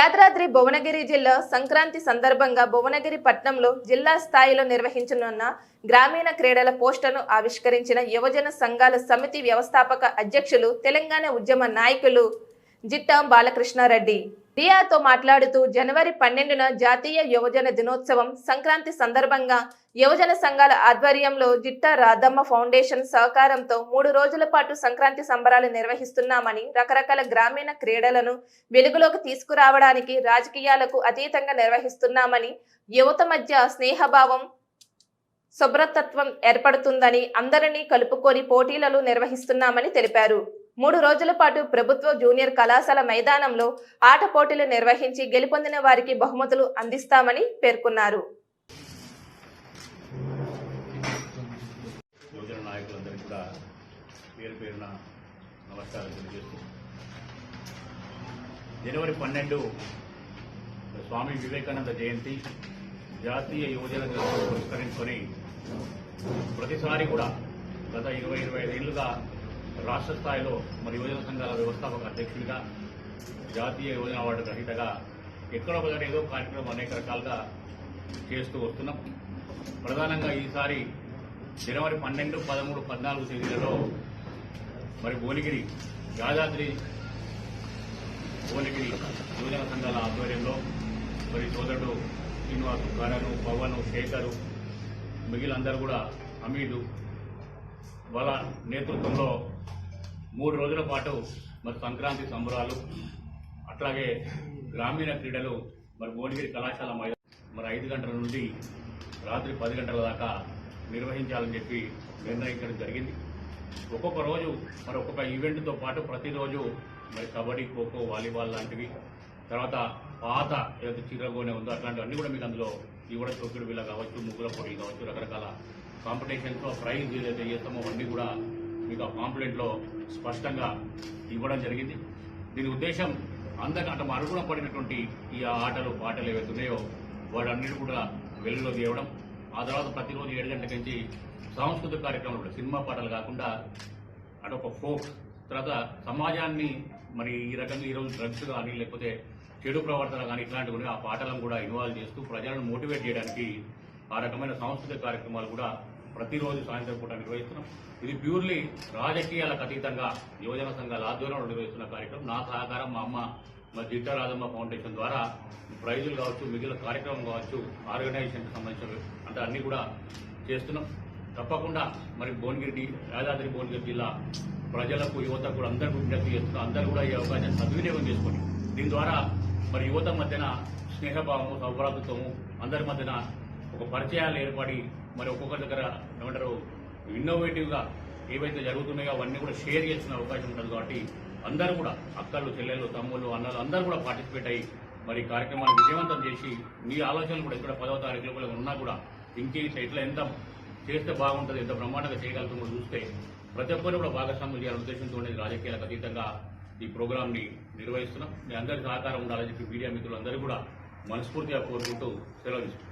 యాదాద్రి భువనగిరి జిల్లా సంక్రాంతి సందర్భంగా భువనగిరి పట్టణంలో జిల్లా స్థాయిలో నిర్వహించనున్న గ్రామీణ క్రీడల పోస్టర్ను ఆవిష్కరించిన యువజన సంఘాల సమితి వ్యవస్థాపక అధ్యక్షులు తెలంగాణ ఉద్యమ నాయకులు జిట్టా బాలకృష్ణారెడ్డి రియాతో మాట్లాడుతూ జనవరి 12న జాతీయ యువజన దినోత్సవం సంక్రాంతి సందర్భంగా యువజన సంఘాల ఆధ్వర్యంలో జిట్టా రాధమ్మ ఫౌండేషన్ సహకారంతో 3 రోజుల పాటు సంక్రాంతి సంబరాలు నిర్వహిస్తున్నామని, రకరకాల గ్రామీణ క్రీడలను వెలుగులోకి తీసుకురావడానికి రాజకీయాలకు అతీతంగా నిర్వహిస్తున్నామని, యువత మధ్య స్నేహభావం శుభ్రతత్వం ఏర్పడుతుందని, అందరినీ కలుపుకొని పోటీలను నిర్వహిస్తున్నామని తెలిపారు. 3 రోజుల పాటు ప్రభుత్వ జూనియర్ కళాశాల మైదానంలో ఆట పోటీలు నిర్వహించి గెలుపొందిన వారికి బహుమతులు అందిస్తామని పేర్కొన్నారు. జనవరి 12 స్వామి వివేకానంద జయంతి జాతీయ యువజన దినోత్సవం పురస్కరించుకొని ప్రతిసారి కూడా గత 20-25 ఏళ్లుగా రాష్ట్ర స్థాయిలో మరి యువజన సంఘాల వ్యవస్థాపక అధ్యక్షుడిగా, జాతీయ యువజన అవార్డు గ్రహీతగా ఎక్కడో ఒకటి ఏదో కార్యక్రమం అనేక రకాలుగా చేస్తూ వస్తున్నాం. ప్రధానంగా ఈసారి జనవరి 12, 13, 14 తేదీలలో మరి భువనగిరి యాదాద్రి భువనగిరి యువజన సంఘాల ఆధ్వర్యంలో మరి సోదరుడు శ్రీనివాసు, కరణు, పవన్, శేఖరు, మిగిలినందరూ కూడా హమీదు వాళ్ళ నేతృత్వంలో 3 రోజుల పాటు మరి సంక్రాంతి సంబరాలు, అట్లాగే గ్రామీణ క్రీడలు మరి భువనగిరి కళాశాల మరి 5 గంటల నుండి రాత్రి 10 గంటల దాకా నిర్వహించాలని చెప్పి నిర్ణయించడం జరిగింది. ఒక్కొక్క రోజు మరి ఒక్కొక్క ఈవెంట్తో పాటు ప్రతిరోజు మరి కబడ్డీ, ఖోఖో, వాలీబాల్ లాంటివి, తర్వాత పాత ఏదైతే చిరగోనే ఉందో అట్లాంటివన్నీ కూడా మీకు అందులో ఇవ్వడం, చొక్కుడు బిల్ల కావచ్చు, ముగ్గుల పోటీలు కావచ్చు, రకరకాల కాంపిటీషన్స్లో ప్రైజ్ ఏదైతే చేస్తామో అవన్నీ కూడా మీకు ఆ కాంప్లైంట్లో స్పష్టంగా ఇవ్వడం జరిగింది. దీని ఉద్దేశం అందరికంటే అరుగుణ పడినటువంటి ఈ ఆటలు, పాటలు ఏవైతే ఉన్నాయో వాటన్నిటి కూడా వెలుగులో తీయడం, ఆ తర్వాత ప్రతిరోజు 7 గంటల నుంచి సాంస్కృతిక కార్యక్రమాలు కూడా సినిమా పాటలు కాకుండా అటొక ఫోక్, తర్వాత సమాజాన్ని మరి ఈ రకంగా ఈరోజు డ్రగ్స్ కానీ లేకపోతే చెడు ప్రవర్తన కానీ ఇట్లాంటివి ఆ పాటలను కూడా ఇన్వాల్వ్ చేస్తూ ప్రజలను మోటివేట్ చేయడానికి ఆ రకమైన సాంస్కృతిక కార్యక్రమాలు కూడా ప్రతిరోజు సాయంత్రం పూట నిర్వహిస్తున్నాం. ఇది ప్యూర్లీ రాజకీయాలకు అతీతంగా యువజన సంఘాల ఆధ్వర్యంలో నిర్వహిస్తున్న కార్యక్రమం. నా సహకారం మా అమ్మ మరి జిట్టా రాధమ్మ ఫౌండేషన్ ద్వారా ప్రైజులు కావచ్చు, మిగిలిన కార్యక్రమం కావచ్చు, ఆర్గనైజేషన్కి సంబంధించిన అంటే అన్ని కూడా చేస్తున్నాం. తప్పకుండా మరి భువనగిరి యాదాద్రి భువనగిరి జిల్లా ప్రజలకు, యువతకు కూడా అందరికీ విజ్ఞప్తి చేస్తున్నాం. అందరూ కూడా ఈ అవకాశాన్ని సద్వినియోగం చేసుకొని దీని ద్వారా మరి యువత మధ్యన స్నేహభావము, సౌభ్రాతృత్వము, అందరి మధ్యన ఒక పరిచయాలు ఏర్పడి మరి ఒక్కొక్కరి దగ్గర ఏమంటారు ఇన్నోవేటివ్గా ఏవైతే జరుగుతున్నాయో అవన్నీ కూడా షేర్ చేసిన అవకాశం ఉంటుంది. కాబట్టి అందరూ కూడా అక్కలు, చెల్లెలు, తమ్ముళ్ళు, అన్నలు అందరూ కూడా పార్టిసిపేట్ అయ్యి మరి కార్యక్రమాన్ని విజయవంతం చేసి మీ ఆలోచనలు కూడా ఇక్కడ 10వ తారీఖులో ఉన్నా కూడా ఇంకేసి ఇట్లా ఎంత చేస్తే బాగుంటుంది, ఎంత బ్రహ్మాండంగా చేయగలుగుతుందో చూస్తే ప్రతి ఒక్కరు కూడా భాగస్వామ్యం చేయాలనే ఉద్దేశంతో రాజకీయాలకు అతీతంగా ఈ ప్రోగ్రాంని నిర్వహిస్తున్నాం. మీ అందరి సహకారం ఉండాలని చెప్పి మీడియా మిత్రులందరూ కూడా మనస్ఫూర్తిగా కోరుకుంటూ సెలవు తీసుకుంటాం.